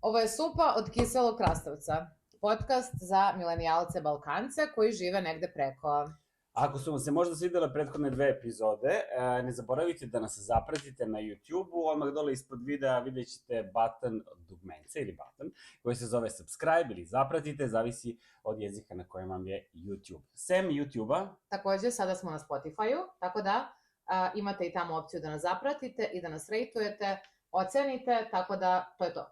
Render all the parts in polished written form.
Ovo je Supa od kiselog krastavca, podcast za milenijalce Balkance koji žive negde preko. Ako su vam se možda svidjela prethodne 2 epizode, ne zaboravite da nas zapratite na YouTube-u, odmah dole ispod videa vidjet ćete button dugmence ili button koji se zove subscribe ili zapratite, zavisi od jezika na kojem vam je YouTube. Sem YouTube-a... Takođe, sada smo na Spotify-u, tako da imate i tamo opciju da nas zapratite i da nas rejtujete, ocenite, tako da to je to.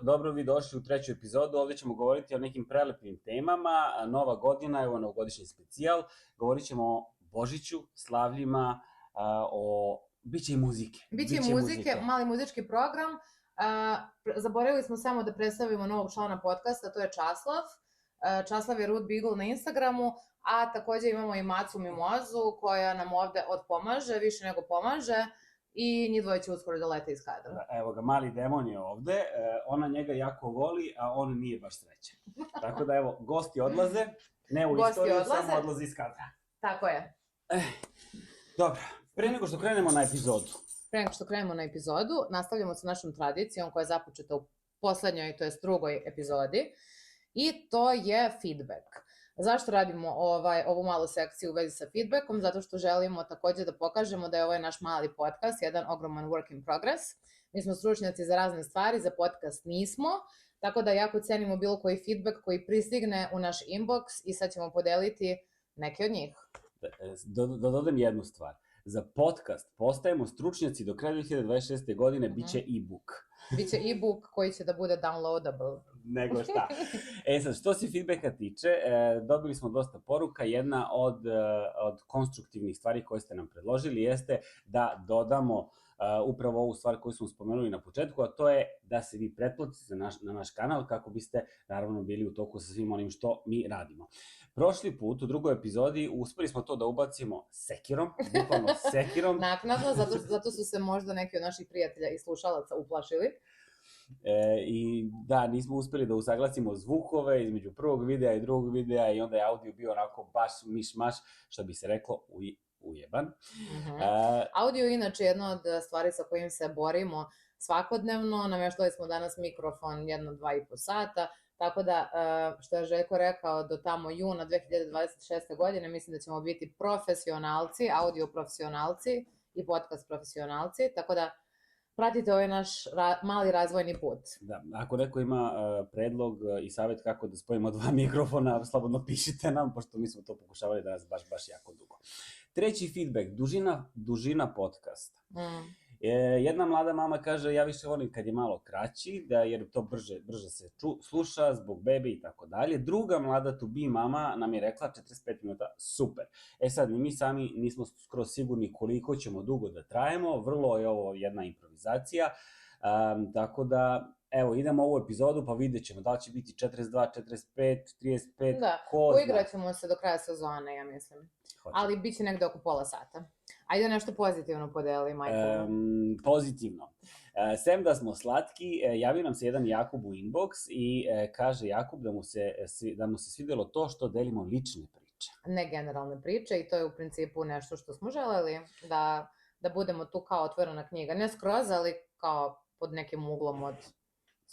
Dobro vi došli u 3. epizodu, ovdje ćemo govoriti o nekim prelepim temama, nova godina, evo novogodišnji specijal, govorit ćemo o Božiću, slavljima, biće i muzike. Biće i muzike, mali muzički program, zaboravili smo samo da predstavimo novog člana podcasta, to je Časlav. Časlav je Root Beagle na Instagramu, a takođe imamo i Macu Mimozu koja nam ovde odpomaže, više nego pomaže. I njih dvoje će uskoro da lete iz kadra. Da, evo ga, mali demon je ovde, ona njega jako voli, a on nije baš srećan. Tako da evo, gosti odlaze, ne u istoriju, samo odlaze iz kadra. Tako je. Dobro, pre nego što krenemo na epizodu. Nastavljamo sa našom tradicijom koja je započeta u poslednjoj, to jest drugoj epizodi. I to je feedback. Zašto radimo ovu malu sekciju u vezi sa feedbackom? Zato što želimo takođe da pokažemo da je ovaj naš mali podcast jedan ogroman work in progress. Mi smo stručnjaci za razne stvari, za podcast nismo, tako da jako cenimo bilo koji feedback koji pristigne u naš inbox i sad ćemo podeliti neke od njih. Da dodam jednu stvar. Za podcast postajemo stručnjaci do kraja 2026. godine, biće e-book. Biće e-book koji će da bude downloadable. Nego šta. Sad, što se feedbacka tiče, dobili smo dosta poruka. Jedna od konstruktivnih stvari koje ste nam predložili jeste da dodamo upravo ovu stvar koju smo spomenuli na početku, a to je da se vi pretplatite na naš kanal kako biste naravno bili u toku sa svim onim što mi radimo. Prošli put, u drugoj epizodi, uspeli smo to da ubacimo sekirom, bukvalno sekirom. Naknadno, zato su se možda neki od naših prijatelja i slušalaca uplašili. I da, nismo uspeli da usaglasimo zvukove između prvog videa i drugog videa i onda je audio bio onako baš miš-maš, što bi se reklo ujeban. Audio je inače jedna od stvari sa kojim se borimo svakodnevno, nameštali smo danas mikrofon 1-2,5 sata, tako da, što je Željko rekao, do tamo juna 2026. godine mislim da ćemo biti profesionalci, audio profesionalci i podcast profesionalci, tako da pratite ovaj naš mali razvojni put. Da, ako neko ima predlog i savjet kako da spojimo 2 mikrofona, slobodno pišite nam, pošto mi smo to pokušavali danas baš jako dugo. 3. feedback, dužina podcasta. Jedna mlada mama kaže, ja više volim kad je malo kraći, jer to brže se sluša zbog bebe i tako dalje. Druga mlada to be mama nam je rekla 45 minuta, super. Sad, mi sami nismo skroz sigurni koliko ćemo dugo da trajemo, vrlo je ovo jedna improvizacija, tako da, evo, idemo ovu epizodu pa vidjet ćemo da li će biti 42, 45, 35, da, uigrat ćemo se do kraja sezone, ja mislim. Ali bit će negde oko pola sata. Ajde nešto pozitivno podeli, Majko. Pozitivno. Sem da smo slatki, javio nam se jedan Jakub u inbox i kaže Jakub da mu se svidjelo to što delimo lične priče. Ne generalne priče i to je u principu nešto što smo želeli, da budemo tu kao otvorena knjiga. Ne skroz, ali kao pod nekim uglom od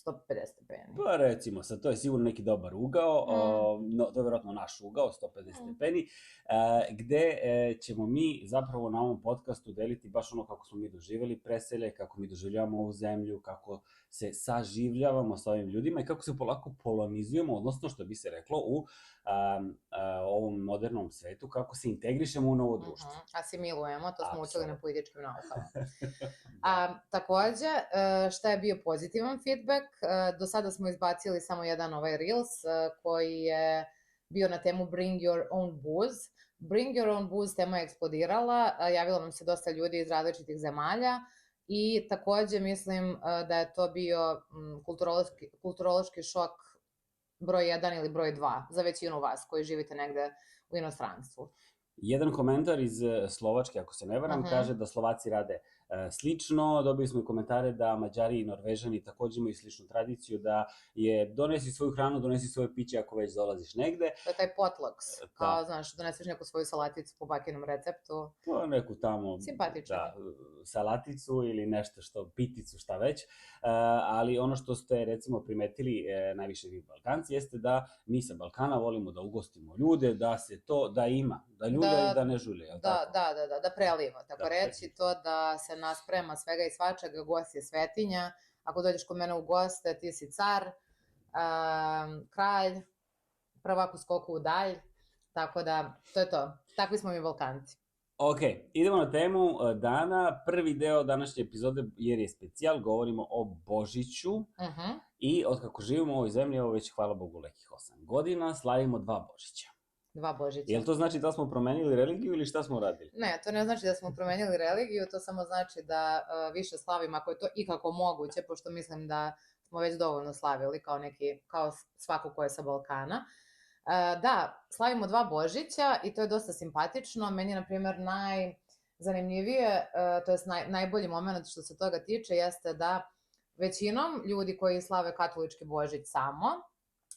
150 stepeni. Pa recimo, sad to je sigurno neki dobar ugao, to je vjerojatno naš ugao, 150 stepeni, gde ćemo mi zapravo na ovom podcastu deliti baš ono kako smo mi doživjeli preselje, kako mi doživljavamo ovu zemlju, kako se saživljavamo sa ovim ljudima i kako se polako polonizujemo, odnosno što bi se reklo u ovom modernom svetu, kako se integrišemo u novo društvo. Asimilujemo, to smo učili na političkim naukama. Takođe, šta je bio pozitivan feedback? Do sada smo izbacili samo jedan Reels koji je bio na temu Bring Your Own Booze. Bring Your Own Booze tema je eksplodirala, javilo nam se dosta ljudi iz različitih zemalja i takođe mislim da je to bio kulturološki šok broj 1 ili broj 2 za većinu vas koji živite negde u inostranstvu. Jedan komentar iz Slovačke, ako se ne varam, kaže da Slovaci rade slično. Dobili smo i komentare da Mađari i Norvežani takođe imaju sličnu tradiciju, da je donesi svoju hranu, donesi svoje piće ako već dolaziš negde. To je taj potlucks, kao, znaš, doneseš neku svoju salaticu po bakinom receptu. Neku tamo, simpatično. Da, salaticu ili nešto što, piticu, šta već. Ali ono što ste, recimo, primetili najviše vi Balkanci, jeste da mi sa Balkana volimo da ugostimo ljude, da se to, da ima, da ljulja i da ne žulja, jel tako? Da preliva, tako reći, to da se nas prema svega i svačega, gost je svetinja, ako dođeš kod mene u goste, ti si car, kralj, prvak u skoku u dalj, tako da, to je to. Takvi smo mi Balkanci. Ok, idemo na temu dana. Prvi deo današnje epizode, jer je specijal, govorimo o Božiću. I otkako živimo u ovoj zemlji, evo već, hvala Bogu, lekih 8 godina, slavimo 2 Božića. 2 Božića. Jel to znači da smo promenili religiju ili šta smo radili? Ne, to ne znači da smo promenili religiju, to samo znači da više slavimo, ako je to ikako moguće, pošto mislim da smo već dovoljno slavili kao svako ko je sa Balkana. Da, slavimo 2 Božića i to je dosta simpatično. Meni je, na primjer, najzanimljivije, to je najbolji moment što se toga tiče, jeste da većinom ljudi koji slave katolički Božić samo,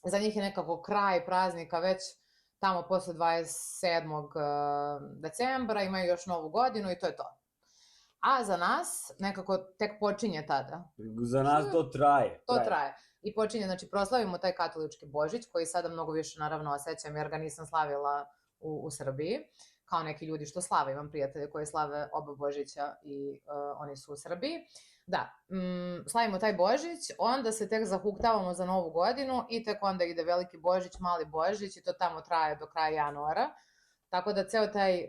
za njih je nekako kraj praznika već tamo posle 27. decembra, imaju još novu godinu i to je to. A za nas nekako tek počinje tada. Za nas to traje. To traje. I počinje, znači proslavimo taj katolički Božić, koji sada mnogo više naravno osjećam, jer ga nisam slavila u Srbiji, kao neki ljudi što slave, imam prijatelje koji slave oba Božića i oni su u Srbiji. Da, slavimo taj Božić, onda se tek zahuktavamo za novu godinu i tek onda ide veliki Božić, mali Božić i to tamo traje do kraja januara. Tako da ceo taj,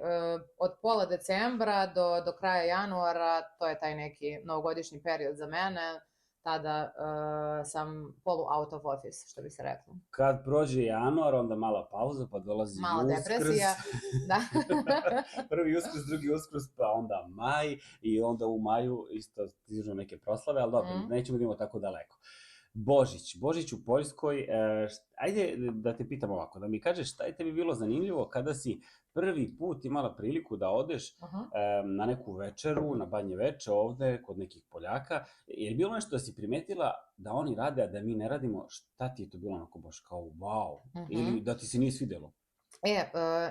od pola decembra do kraja januara, to je taj neki novogodišnji period za mene. Tada sam polu out of office, što bi se reklo. Kad prođe januar, onda mala pauza, pa dolazi mala Uskrs. Depresija, da. Prvi Uskrs, drugi Uskrs, pa onda maj i onda u maju isto stižu neke proslave, ali dobro, nećemo da idemo tako daleko. Božić u Poljskoj, ajde da te pitam ovako, da mi kažeš šta je tebi bilo zanimljivo kada si prvi put imala priliku da odeš na neku večeru, na Badnje veče ovde, kod nekih Poljaka. Je li bilo nešto da si primetila da oni rade, a da mi ne radimo? Šta ti je to bilo onako baš kao wow? Ili da ti se nije svidelo?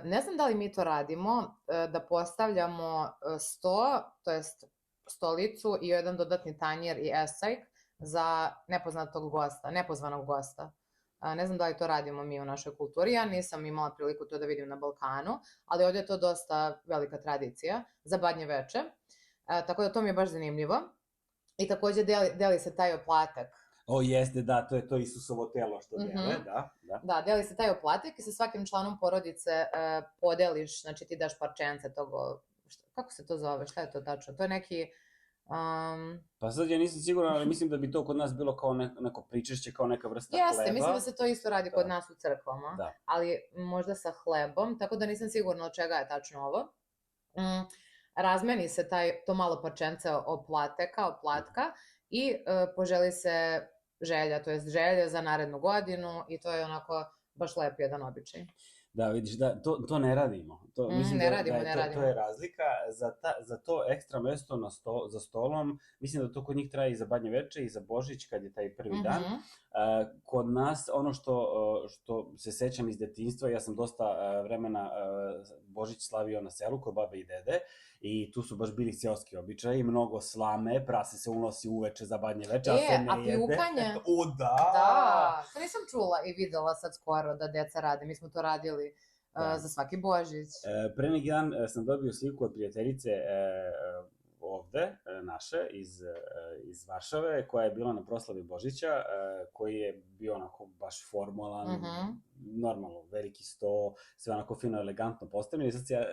Ne znam da li mi to radimo, da postavljamo sto, to jest stolicu i jedan dodatni tanjer i esajk za nepozvanog gosta. Ne znam da li to radimo mi u našoj kulturi, ja nisam imala priliku to da vidim na Balkanu, ali ovdje je to dosta velika tradicija za Badnje veče, tako da to mi je baš zanimljivo. I takođe deli se taj oplatak. Jeste, da, to je to Isusovo telo što dele, da. Da, deli se taj oplatak i sa svakim članom porodice podeliš, znači ti daš parčence toga, kako se to zove, šta je to tačno? To je neki... Pa sad ja nisam siguran, ali mislim da bi to kod nas bilo kao neko pričešće, kao neka vrsta hleba. Jeste, mislim da se to isto radi kod nas u crkvama, ali možda sa hlebom, tako da nisam sigurna od čega je tačno ovo. Razmeni se to malo parčence oplatka i poželi se želja, to jest želja za narednu godinu i to je onako baš lep jedan običaj. Da, vidiš, da, to ne radimo. Ne radimo. To je razlika. Za to ekstra mesto za stolom, mislim da to kod njih traje i za Badnje veče i za Božić, kad je taj prvi dan. Kod nas, ono što se sećam iz detinjstva, ja sam dosta vremena Božić slavio na selu kod babe i dede i tu su baš bili seoski običaji, mnogo slame, prase se unosi uveče za Badnje veče, a se ne jede. A pljukanje? Da! Da, to nisam čula i videla sad skoro da deca rade, mi smo to radili za svaki Božić. Pre neki dan sam dobio sliku od prijateljice ovde, naše, iz Varšave, koja je bila na proslavi Božića, koji je bio onako baš formalan, normalno, veliki sto, sve onako fino, elegantno postavljeno. I sad se ja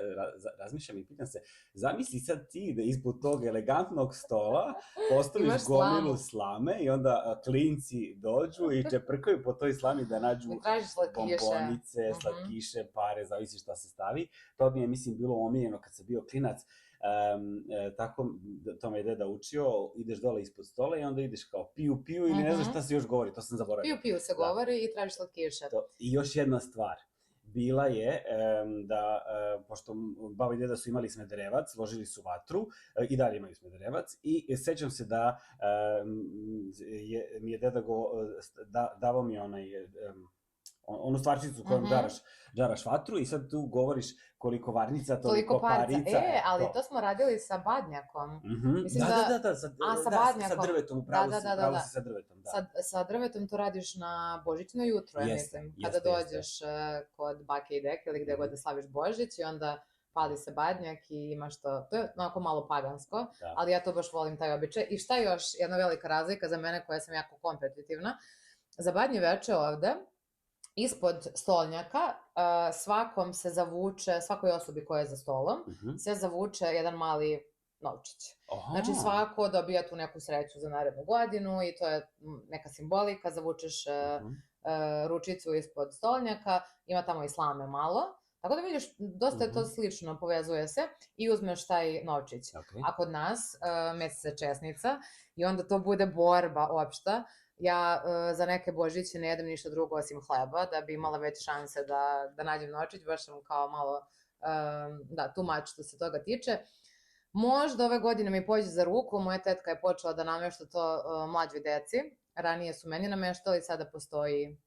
razmišljam i pitam se, zamisli sad ti da ispod tog elegantnog stola postaviš gomilu slame i onda klinci dođu i čeprkaju po toj slami da nađu bombonice, slatkiše, pare, zavisi šta se stavi. To bi je, mislim, bilo omiljeno kad sam bio klinac. Tako, to me je deda učio, ideš dole ispod stola i onda ideš kao piju ili ne znaš šta se još govori, to sam zaboravio. Piju se govori i tražiš slatkiše. I još jedna stvar, bila je da, pošto baba i deda su imali smederevac, ložili su vatru, i dalje imaju smederevac, i sećam se da mi je deda davao mi onu stvarčicu kojom džaraš vatru i sad tu govoriš koliko varnica, toliko parica. Ali to smo radili sa badnjakom. Da, sa badnjakom. Sa drvetom, upravo si sa drvetom. Sa drvetom to radiš na Božićno jutro, ja mislim. Kada dođeš kod bake i deke ili gde god da slaviš Božić i onda pali se badnjak i imaš to. To je onako malo pagansko, ali ja to baš volim taj običaj. I šta još, jedna velika razlika za mene koja sam jako kompetitivna, za badnje veče ovde, ispod stolnjaka svakom se zavuče, svakoj osobi koja je za stolom, se zavuče jedan mali novčić. Znači svako dobija tu neku sreću za narednu godinu i to je neka simbolika, zavučeš ručicu ispod stolnjaka, ima tamo i slame malo. Tako da vidiš, dosta je to slično, povezuje se i uzmeš taj novčić. A kod nas mesec česnica i onda to bude borba opšta. Ja za neke Božiće ne jedem ništa drugo osim hleba, da bi imala veće šanse da nađem novčić, baš sam kao malo tumač što se toga tiče. Možda ove godine mi pođe za ruku, moja tetka je počela da namešta to mlađoj deci, ranije su meni nameštali, sada postoji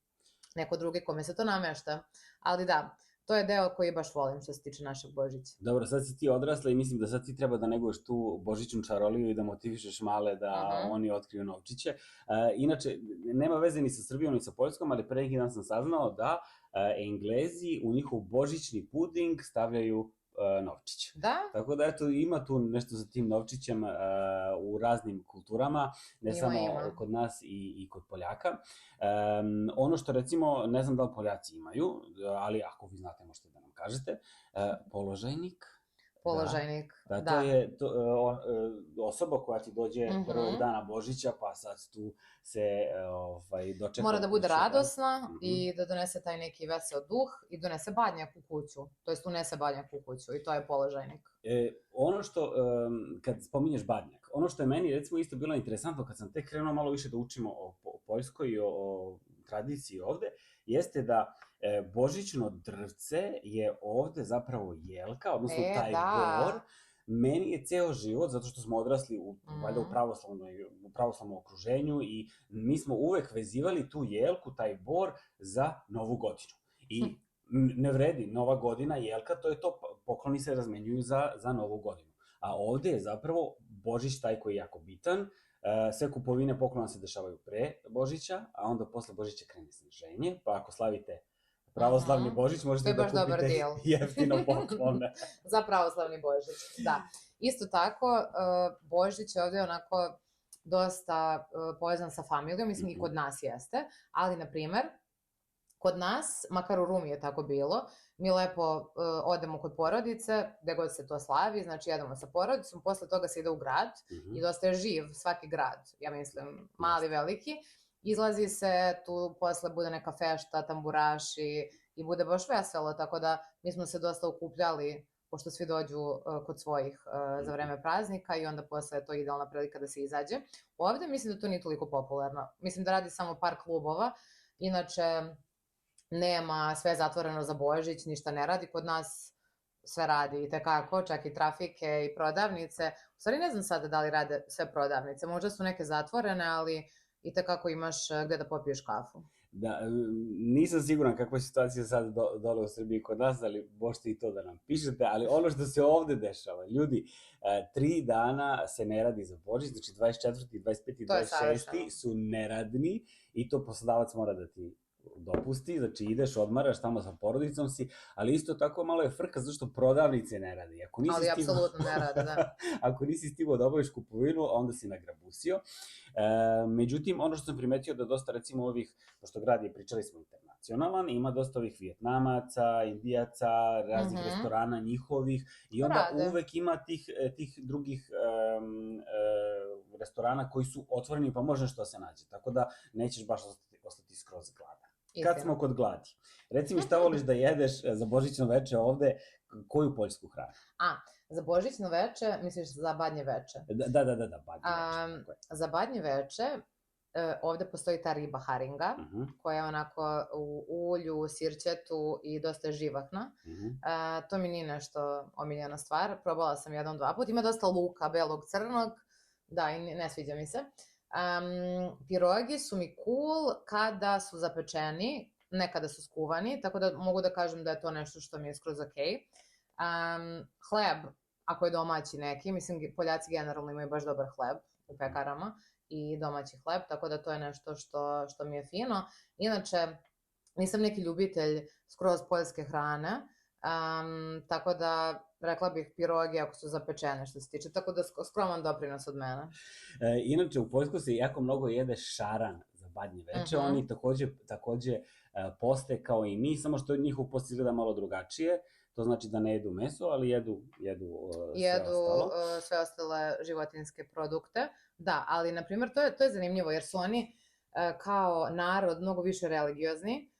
neko drugi kome se to namešta, ali da, to je deo koji baš volim što se tiče našeg Božića. Dobro, sad si ti odrasla i mislim da sad ti treba da neguješ tu božićnu čaroliju i da motivišeš male da oni otkriju novčiće. Inače, nema veze ni sa Srbijom ni sa Poljskom, ali pre neki dan sam saznao da Englezi u njihov božićni puding stavljaju novčić. Da? Tako da, eto, ima tu nešto za tim novčićem u raznim kulturama, ne samo kod nas i kod Poljaka. Ono što, recimo, ne znam da li Poljaci imaju, ali ako vi znate, možete da nam kažete, položajnik. Položajnik, da. To je osoba koja ti dođe prvog dana Božića, pa sad tu se dočeka. Mora da bude radosna i da donese taj neki veseo duh i donese badnjak u kuću, to jest unese badnjak u kuću i to je položajnik. Ono što, kad spominješ badnjak, ono što je meni recimo isto bilo interesantno kad sam tek krenuo malo više da učimo o Poljskoj i o tradiciji ovde, jeste da božićno drvce je ovde zapravo jelka, odnosno taj bor. Meni je ceo život, zato što smo odrasli valjda u pravoslavnom okruženju i mi smo uvek vezivali tu jelku, taj bor za Novu godinu. I ne vredi, Nova godina, jelka, to je to, pokloni se razmenjuju za Novu godinu. A ovde je zapravo Božić taj koji je jako bitan, sve kupovine poklona se dešavaju pre Božića, a onda posle Božića krene sniženje, pa ako slavite pravoslavni Božić, možete da kupite jeftino poklone. Za pravoslavni Božić, da. Isto tako, Božić je ovde onako dosta povezan sa familijom, mislim i kod nas jeste, ali, na primer, kod nas, makar u Rumi je tako bilo, mi lepo odemo kod porodice, gde god se to slavi, znači jedemo sa porodicom, posle toga se ide u grad i dosta je živ svaki grad, ja mislim, mali, veliki, izlazi se, tu posle bude neka fešta, tamburaši i bude baš veselo, tako da mi smo se dosta okupljali, pošto svi dođu kod svojih za vreme praznika i onda posle je to idealna prilika da se izađe. Ovde mislim da to nije toliko popularno, mislim da radi samo par klubova, inače nema, sve je zatvoreno za Božić, ništa ne radi, kod nas sve radi i tekako, čak i trafike i prodavnice. U stvari ne znam sada da li rade sve prodavnice, možda su neke zatvorene, ali i tekako imaš gde da popiješ kafu. Da, nisam siguran kakva je situacija sad dole u Srbiji kod nas, ali možete i to da nam pišete, ali ono što se ovde dešava, ljudi, 3 dana se ne radi za Božić, znači 24., 25. i 26. su neradni i to poslodavac mora da ti dopusti, znači ideš, odmaraš, tamo sa porodicom si, ali isto tako malo je frka zato što prodavnice ne radi. Ali apsolutno ne radi, da. Ako nisi stigao da obaviš kupovinu, onda si nagrabusio. Međutim, ono što sam primetio da dosta, recimo, ovih, pošto grad je, pričali smo, internacionalan, ima dosta ovih Vijetnamaca, Indijaca, raznih restorana njihovih i onda uvek ima tih drugih restorana koji su otvoreni pa može što se nađe, tako da nećeš baš ostati skroz gladan. Kad smo kod gladi, reci mi šta voliš da jedeš za božićno veče ovde, koju poljsku hranu? Za božićno veče, misliš za badnje veče? Da, badnje veče. Za badnje veče ovde postoji ta riba haringa, koja je onako u ulju, sirćetu i dosta živahna. To mi nije nešto omiljena stvar. Probala sam 1-2 puta. Ima dosta luka, belog, crnog. Da, i ne sviđa mi se. Pirogi su mi cool kada su zapečeni, ne kada su skuvani, tako da mogu da kažem da je to nešto što mi je skroz okej. Hleb, ako je domaći neki, mislim, Poljaci generalno imaju baš dobar hleb u pekarama i domaći hleb, tako da to je nešto što mi je fino. Inače, nisam neki ljubitelj skroz poljske hrane, tako da rekla bih pirogi ako su zapečene što se tiče, tako da skroman doprinos od mene. Inače, u Poljsku se jako mnogo jede šaran za badnje veče, oni takođe poste kao i mi, samo što njihov post izgleda malo drugačije, to znači da ne jedu meso, ali jedu sve ostalo. Sve ostale životinjske produkte, da, ali na primjer to je zanimljivo jer su oni kao narod mnogo više religiozni,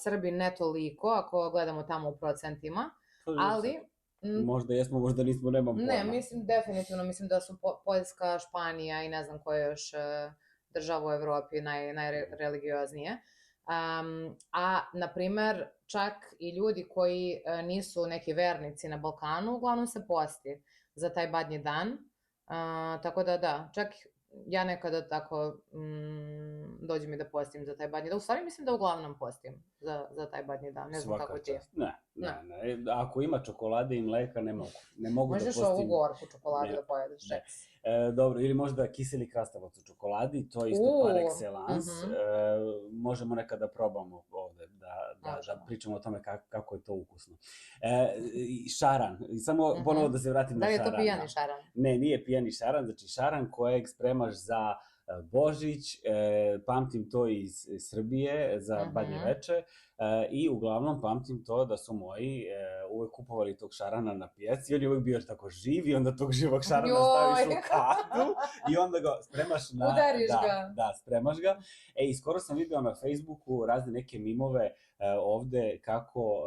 Srbi ne toliko, ako gledamo tamo u procentima, ali... Možda jesmo, možda nismo, nemam pojma. Ne, definitivno mislim da su Poljska, Španija i ne znam koje još država u Evropi najreligioznije. A, na primer, čak i ljudi koji nisu neki vernici na Balkanu, uglavnom se posti za taj badnji dan. Tako da, čak ja nekada tako dođe mi da postim za taj badnji dan. U stvari mislim da uglavnom postim za taj badnji dan. Ne znam kako ti je. Ne. Ako ima čokolade i mleka, ne mogu da postim. Možeš ovu gorku čokoladu da pojedeš. Dobro, ili možda kiseli krastavac u čokoladi, to je isto par excellence. Možemo nekad da probamo ovde, da pričamo o tome kako je to ukusno. Šaran, samo ponovo da se vratim na šaran. Da li je to pijani šaran? Ne, nije pijani šaran, znači šaran kojeg spremaš za Božić, pamtim to iz Srbije za badnje veče i uglavnom pamtim to da su moji uvek kupovali tog šarana na pijaci i on je uvek bio tako živ i onda tog živog šarana staviš u kadu i onda ga spremaš na... Udariš ga. Da, spremaš ga. I skoro sam vidio na Facebooku razne neke mimove ovde kako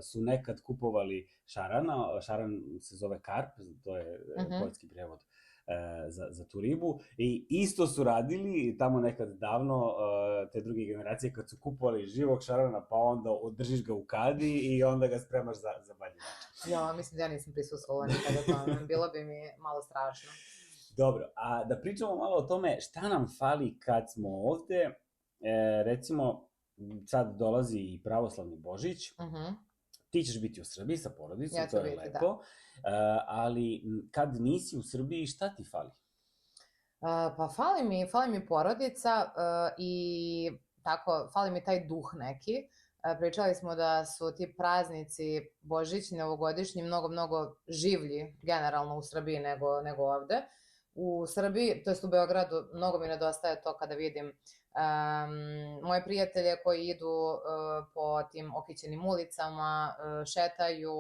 su nekad kupovali šarana, šaran se zove karp, to je poljski prevod za tu ribu i isto su radili tamo nekad davno te druge generacije kad su kupovali živog šarana pa onda održiš ga u kadi i onda ga spremaš za badnje veče. Ja, mislim da ja nisam prisustvovala nikada tome, bilo bi mi malo strašno. Dobro, a da pričamo malo o tome šta nam fali kad smo ovde, recimo sad dolazi i pravoslavni Božić, ti ćeš biti u Srbiji sa porodicom, to je lepo, ali kad nisi u Srbiji, šta ti fali? Pa fali mi porodica i tako, fali mi taj duh neki. Pričali smo da su ti praznici božićni, novogodišnji mnogo življi generalno u Srbiji nego ovde. U Srbiji, to jest u Beogradu, mnogo mi nedostaje to kada vidim moje prijatelje koji idu po tim okićenim ulicama, šetaju,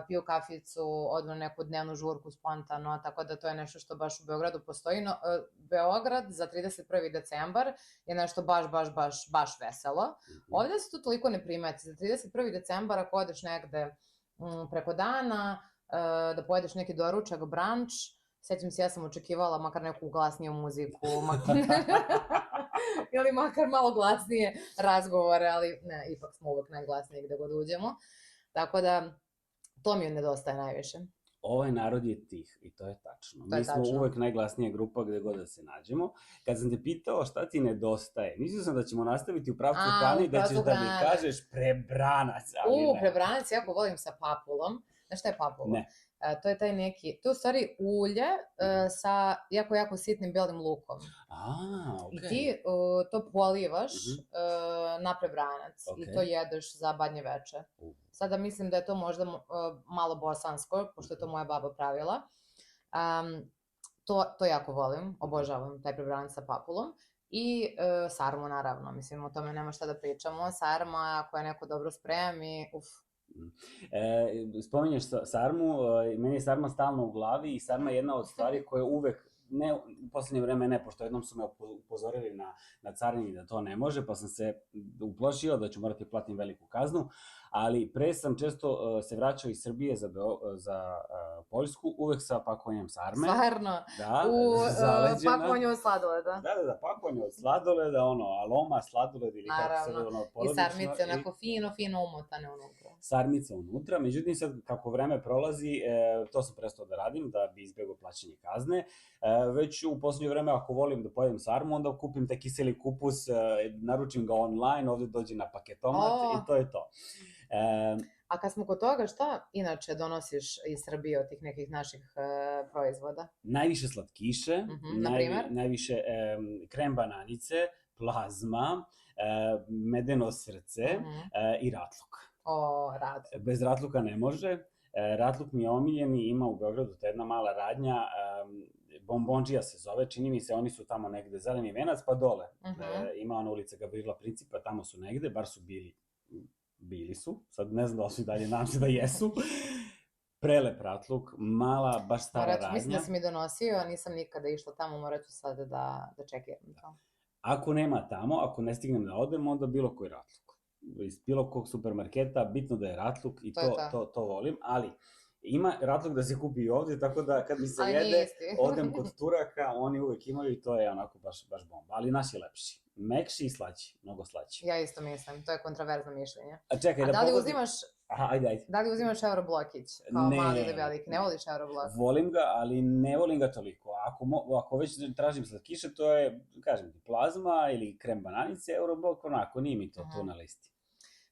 piju kaficu, odu na neku dnevnu žurku spontano, tako da to je nešto što baš u Beogradu postoji. No, Beograd za 31. decembar je nešto baš veselo. Ovde se to toliko ne primeti. Za 31. decembar ako odeš negde preko dana, da pojedeš neki doručak, branč, sećam se, ja sam očekivala makar neku glasniju muziku, ili makar malo glasnije razgovore, ali ne, ipak smo uvek najglasniji gde god uđemo. Tako da, to mi nedostaje najviše. Ovaj narod je tih i to je tačno. Mi smo uvek najglasnija grupa gde god da se nađemo. Kad sam te pitao šta ti nedostaje, mislio sam da ćemo nastaviti u pravcu hrane i da ćeš da mi kažeš prebranac, ali ne. Prebranac jako volim sa papulom. Znaš šta je papula? Ne. To je taj neki, to je u stvari ulje sa jako sitnim belim lukom. Okej. I ti to polivaš na prebranac i to jedeš za badnje veče. Sada mislim da je to možda malo bosansko, pošto je to moja baba pravila. To jako volim, obožavam taj prebranac sa papulom. I sarmu, naravno, mislim, o tome nema šta da pričamo. Sarma, ako je neko dobro spremi, Spominješ sarmu, meni je sarma stalno u glavi i sarma je jedna od stvari koje uvek ne, u poslednje vreme ne, pošto jednom su me upozorili na carini da to ne može, pa sam se uplošio da ću morati platim veliku kaznu, ali pre sam često se vraćao iz Srbije za Poljsku, uvek sa pakovanjem sarme. Stvarno? Da, u zaleđena. pakovanju od sladoleda. Da, pakovanje od sladoleda, aroma, sladoled ili kako se porodično. I sarmice, onako fino umotane unutra. Sarmice unutra, međutim sad kako vreme prolazi, to sam prestao da radim da bi izbjegao plaćanje kazne. Već u poslednje vreme ako volim da pojedem sarmu, onda kupim taj kiseli kupus, naručim ga online, ovde dođe na paketomat i to je to. A kad smo kod toga, šta inače donosiš iz Srbije od tih nekih naših proizvoda? Najviše slatkiše, najviše krem bananice, plazma, medeno srce i ratluk. Ratluk. Bez ratluka ne može. Ratluk mi je omiljeni, ima u Beogradu ta jedna mala radnja, Bombondžija se zove, čini mi se, oni su tamo negde, Zeleni venac pa dole. Ima ona ulica Gavrila Principa, tamo su negde, bar su bili su, sad ne znam da li su i dalje, nadam se da jesu. Prelep ratluk, mala, baš stara radnja. Mislim da si mi donosio, a nisam nikada išla tamo, morat ću sada da čekiram to. Ako nema tamo, ako ne stignem da odem, onda bilo koji ratluk. Iz bilo kog supermarketa, bitno da je ratluk i to volim, ali ima ratluk da se kupi i ovde, tako da kad mi se jede, odem kod Turaka, oni uvek imaju i to je onako baš bomba, ali naš je lepši. Mekši i slađi, mnogo slađi. Ja isto mislim, to je kontroverzno mišljenje. A čekaj, da li uzimaš... Aha, ajde. Da li uzimaš Euroblokić kao mali ili veliki? Ne voliš Euroblok? Volim ga, ali ne volim ga toliko. Ako već tražim slatkiše, to je, kažem ti, plazma ili krem bananice, Euroblok, onako, nije mi to tu na listi.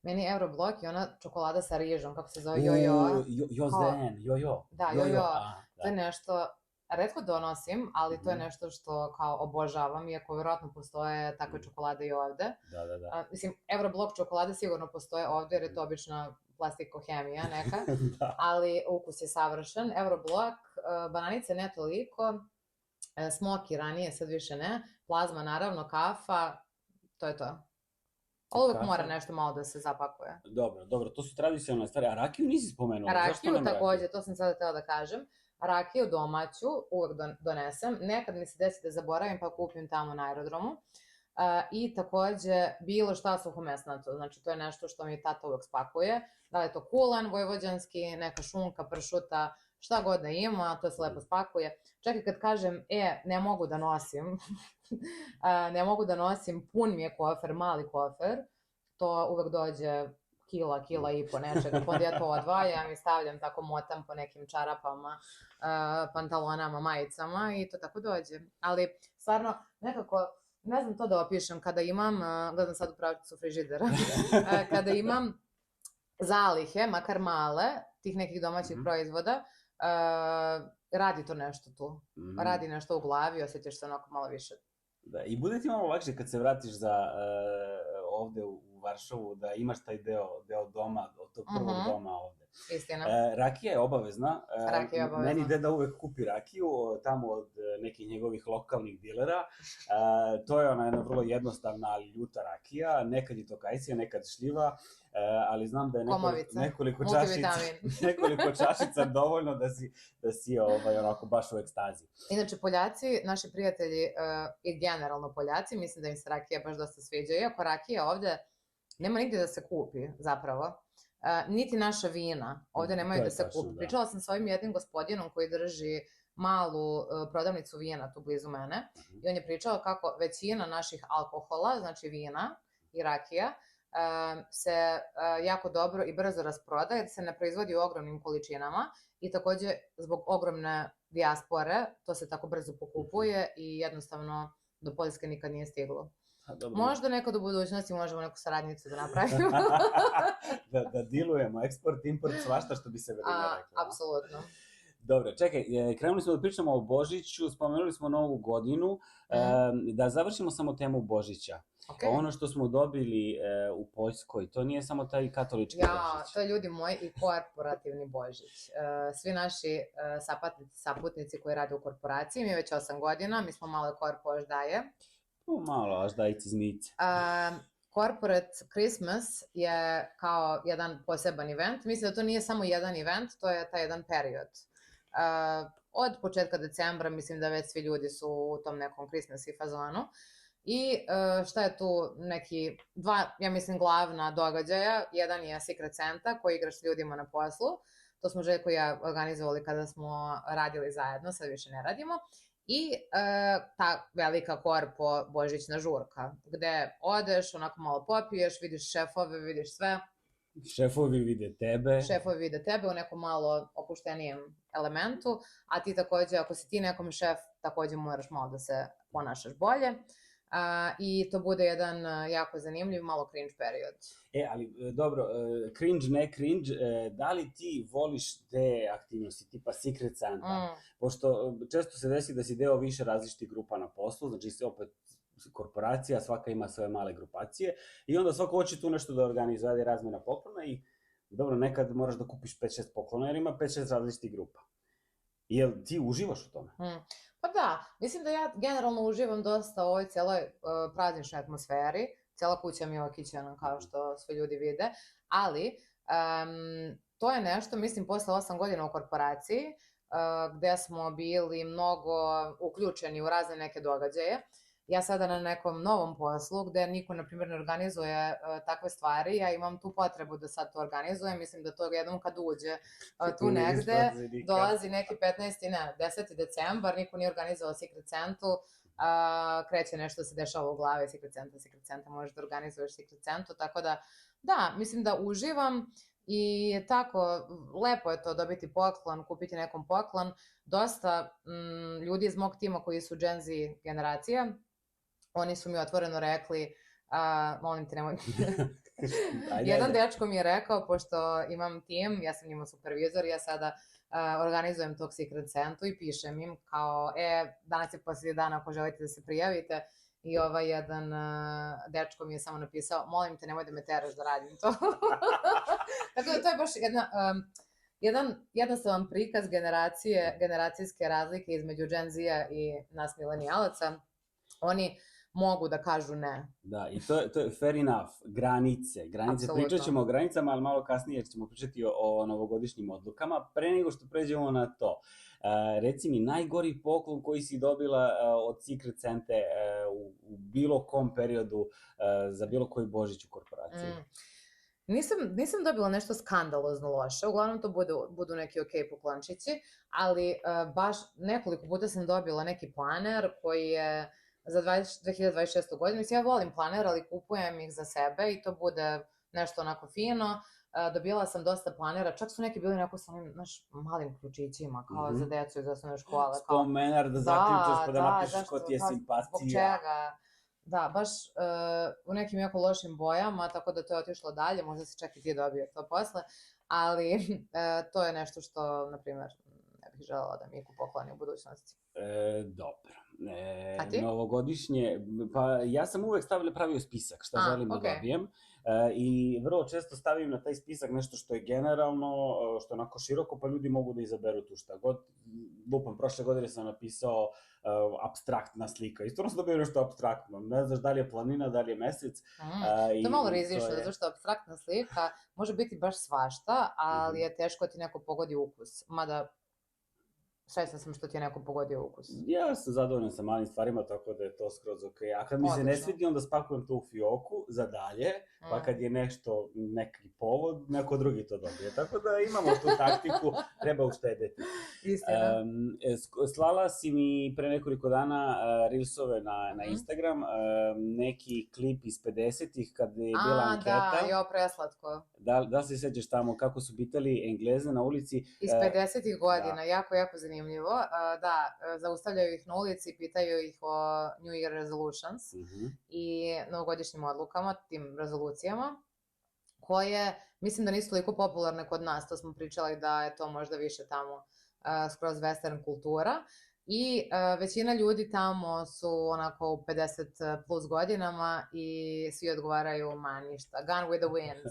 Meni Euroblok je ona čokolada sa rižom, kako se zove, jojo. Jojo. Da, jojo. To je nešto, retko donosim, ali to je nešto što kao obožavam, iako vjerojatno postoje takve čokolade i ovde. Da. Mislim, Euroblok čokolade sigurno postoje ovde, jer je to obična plastikohemija neka, ali ukus je savršen. Euroblok, bananice ne toliko, smoki ranije, sad više ne, plazma naravno, kafa, to je to. Uvijek mora nešto malo da se zapakuje. Dobro, to su tradicionalne stvari. A rakiju nisi spomenula? Rakiju takođe, to sam sada htela da kažem. Rakiju domaću uvek donesem. Nekad mi se desi da zaboravim pa kupim tamo na aerodromu. I takođe bilo šta suhomesnato. Znači to je nešto što mi tata uvek spakuje. Da li je to kulen vojvođanski, neka šunka, pršuta, šta god da ima, to se lepo spakuje. Čekaj kad kažem, ne mogu da nosim, ne mogu da nosim, pun mi je kofer, mali kofer, to uvek dođe kila i po nečega, pa onda ja to odvajam i stavljam, tako motam po nekim čarapama, pantalonama, majicama i to tako dođe. Ali stvarno, nekako, ne znam to da opišem, kada imam, gledam sad u pravcu frižidera, kada imam zalihe, makar male, tih nekih domaćih proizvoda, radi to nešto tu. Radi nešto u glavi, osjećaš se onako malo više. Da, i bude ti malo lakše kad se vratiš ovde u Varšavu, da imaš taj deo doma, od tog prvog doma ovde. Istina. Rakija je obavezna. Rakija je obavezna. Meni deda uvek kupi rakiju, tamo od nekih njegovih lokalnih dilera. To je ona jedna vrlo jednostavna, ali ljuta rakija. Nekad je to kajsija, nekad šljiva, ali znam da je nekoliko čašica dovoljno da si onako baš u ekstazi. Inače, Poljaci, naši prijatelji i generalno Poljaci, mislim da im se rakija baš dosta sviđa. Iako rakija ovde nema nigde da se kupi, zapravo. Niti naša vina ovde nemaju da se kupi. Pričala sam s ovim jednim gospodinom koji drži malu prodavnicu vina tu blizu mene i on je pričao kako većina naših alkohola, znači vina i rakija, se jako dobro i brzo rasproda jer se ne proizvodi u ogromnim količinama i takođe zbog ogromne dijaspore to se tako brzo pokupuje i jednostavno do Poljske nikad nije stiglo. Možda nekad u budućnosti možemo neku saradnicu da napravimo. Da dilujemo, eksport, import, svašta što bi se Verina rekla. Apsolutno. Dobro, čekaj, krenuli smo da pričamo o Božiću, spomenuli smo Novu godinu, da završimo samo temu Božića. Ono što smo dobili u Poljskoj, to nije samo taj katolički Božić. To je, ljudi moji, i korporativni Božić. Svi naši saputnici koji rade u korporaciji, mi već 8 godina, mi smo malo korpo aždaje. Malo aždajici zmijice. Corporate Christmas je kao jedan poseban event. Mislim da to nije samo jedan event, to je taj jedan period. od početka decembra, mislim da već svi ljudi su u tom nekom Christmas fazonu. I šta je tu neki, ja mislim, glavna događaja. Jedan je Secret Santa koji igraš s ljudima na poslu. To smo Željko i ja organizovali kada smo radili zajedno, sad više ne radimo. I ta velika korpo božićna žurka, gde odeš, onako malo popiješ, vidiš šefove, vidiš sve. Šefovi vide tebe U nekom malo opuštenijem elementu, a ti takođe, ako si ti nekom šef, takođe moraš malo da se ponašaš bolje. I to bude jedan jako zanimljiv, malo cringe period. Ali dobro, cringe, ne cringe, da li ti voliš te aktivnosti, tipa Secret Santa? Pošto često se desi da si deo više različitih grupa na poslu, znači se opet korporacija, svaka ima svoje male grupacije i onda svako hoće tu nešto da organizuje, da razmena poklona i dobro, nekad moraš da kupiš 5-6 poklona jer ima 5-6 različitih grupa. Jel ti uživaš u tome? Pa da, mislim da ja generalno uživam dosta u ovoj celoj prazničnoj atmosferi. Cijela kuća mi je okićena, kao što svi ljudi vide, ali to je nešto, mislim, posle 8 godina u korporaciji, gde smo bili mnogo uključeni u razne neke događaje. Ja sada na nekom novom poslu, gde niko, na primjer, ne organizuje takve stvari, ja imam tu potrebu da sad to organizujem, mislim da to jednom kad uđe tu negde, dolazi neki 10. decembar, niko nije organizovao Secret Santu, kreće nešto da se dešava u glavi, Secret Santa, možeš da organizuješ Secret Santu, tako da, mislim da uživam i tako, lepo je to dobiti poklon, kupiti nekom poklon. Dosta ljudi iz mog tima koji su Gen Z generacija, oni su mi otvoreno rekli, molim te, nemoj... Jedan dečko mi je rekao, pošto imam tim, ja sam njima supervizor, ja sada organizujem tog Secret Santu i pišem im kao, danas je posljednji dan ako želite da se prijavite. I jedan dečko mi je samo napisao, molim te, nemoj da me teraš da radim to. Tako da to je baš jedan jednostavan prikaz generacijske razlike između Gen Z-a i nas milenijalaca. Oni mogu da kažu ne. Da, i to je fair enough. Granice. Pričat ćemo o granicama, ali malo kasnije ćemo pričati o novogodišnjim odlukama. Pre nego što pređemo na to, reci mi, najgori poklon koji si dobila od Secret Sante u bilo kom periodu za bilo koji Božić u korporaciji? Nisam dobila nešto skandalozno loše, uglavnom to budu neki okej poklončići, ali baš nekoliko puta sam dobila neki planer koji je za 2026. godinu. Mislim, ja volim planer, ali kupujem ih za sebe i to bude nešto onako fino. Dobila sam dosta planera, čak su neki bili onako sa onim, malim ključićima, kao za decu iz osnovne škole. Spomenar da zaključaš pa da napišeš ko ti je simpatija. Zbog čega? Da, baš u nekim jako lošim bojama, tako da to je otišlo dalje, možda se čak i ti dobio to posle, ali to je nešto što, na primjer, ne bih želela da Miku pokloni u budućnosti. Dobro. A ti? Novogodišnje, pa ja sam uvek pravio spisak šta želim da dobijem i vrlo često stavim na taj spisak nešto što je generalno, što je onako široko, pa ljudi mogu da izaberu tu šta god. Lupam, prošle godine sam napisao apstraktna slika. Isto sam dobio nešto apstraktno. Ne znaš da li je planina, da li je mesec. To je malo rizično, zato što apstraktna slika može biti baš svašta, ali je teško ti neko pogodi ukus. Mada srećna sam što ti je neko pogodio ukus. Ja sam zadovoljan sa malim stvarima, tako da je to skroz okej. A kad mi se ne svidi, onda spakujem to u fioku za dalje, pa kad je nešto, neki povod, neko drugi to dobije. Tako da imamo tu taktiku, treba uštedeti. Istina. Slala si mi pre nekoliko dana reelsove na Instagram, neki klip iz 50-ih kad je bila anketa. Da, preslatko. Da se sećaš tamo kako su pitali Engleze na ulici? Iz 50-ih godina, jako zanimljivo. Da, zaustavljaju ih na ulici, pitaju ih o New Year Resolutions i novogodišnjim odlukama, tim rezolucijama, koje mislim da nisu toliko popularne kod nas, to smo pričali da je to možda više tamo skroz western kultura. I većina ljudi tamo su onako u 50 plus godinama i svi odgovaraju, ma ništa, gone with the wind.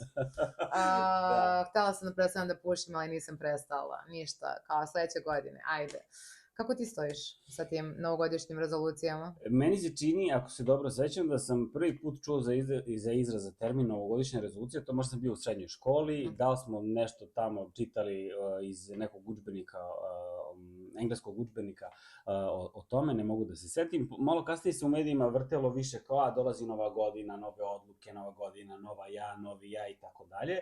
Htela sam da prestanem da pušim, ali nisam prestala, ništa, kao sledeće godine, ajde. Kako ti stojiš sa tim novogodišnjim rezolucijama? Meni se čini, ako se dobro sećam, da sam prvi put čuo za izraz za termin novogodišnja rezolucija, to možda sam bio u srednjoj školi, da li smo nešto tamo čitali iz nekog udžbenika, engleskog udžbenika o tome, ne mogu da se setim. Malo kasnije se u medijima vrtelo više kao, dolazi nova godina, nove odluke, nova godina, novi ja i tako dalje.